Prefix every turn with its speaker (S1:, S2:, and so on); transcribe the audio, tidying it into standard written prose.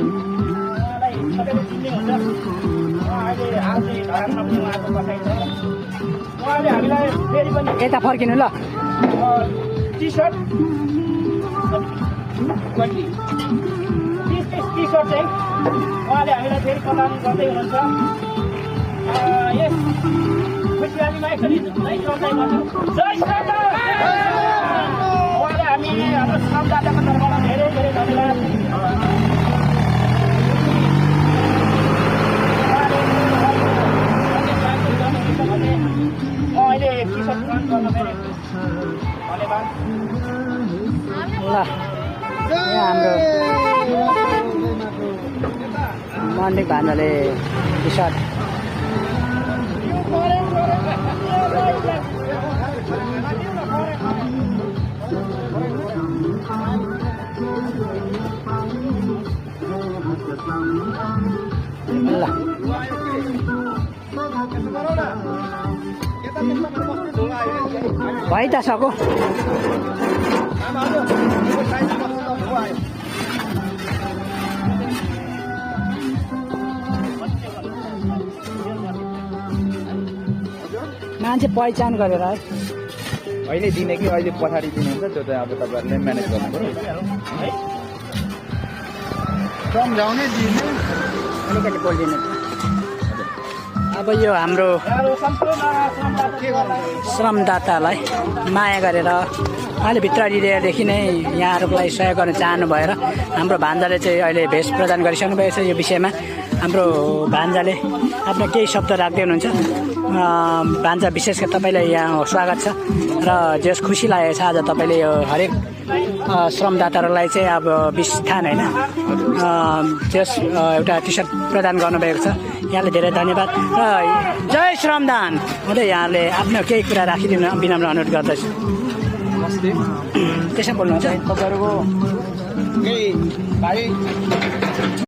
S1: उहाँलाई सबैले चिन्ने हुन्छ। उहाँ अहिले हालै धरानमा पनि उहाँको बसाइ छ। उहाँले हामीलाई फेरि पनि
S2: यता फर्किनु ल।
S1: टी सर्ट चाहिँ उहाँले हामीलाई फेरि प्रदान गर्दै हुनुहुन्छ। यस खुसियालीमा एकचोटि जय श्रमदान गर्नु। जय श्रमदान। उहाँले हामी हाम्रो श्रमदाताको तर्फबाट धेरै धेरै धन्यवाद। म अहिले टी सर्ट प्रदान गर्न फेरि धन्यवाद।
S2: ल यहाँ हाम्रो मण्डिक भान्जाले टी सर्ट ल भइ त सको। मान्छे पहिचान गरेर है
S3: अहिले दिने कि अहिले पछाडि दिनुहुन्छ त्यो चाहिँ अब तपाईँहरूले म्यानेज गर्नु पऱ्यो।
S4: सम्झाउने दिने
S2: अलिकति बोलिदिनु। अब यो हाम्रो श्रमदातालाई माया गरेर अहिले भित्र हृदयदेखि नै यहाँहरूलाई सहयोग गर्न चाहनु भएर हाम्रो भान्जाले चाहिँ अहिले भेष प्रदान गरिसक्नु भएको छ। यो विषयमा हाम्रो भान्जाले आफ्नो केही शब्द राख्दै हुनुहुन्छ। भान्जा विशेष गरी तपाईँलाई यहाँ स्वागत छ र जस खुसी लागेको छ आज तपाईँले यो हरेक श्रमदाताहरूलाई चाहिँ अब विस्थान होइन जस एउटा टी सर्ट प्रदान गर्नुभएको छ। यहाँले धेरै धन्यवाद र जय श्रमदान हुँदै यहाँले आफ्नो केही कुरा राखिदिनु विनम्र अनुरोध गर्दछु। त्यसमा बोल्नुहुन्छ
S4: तपाईँहरूको केही भाइ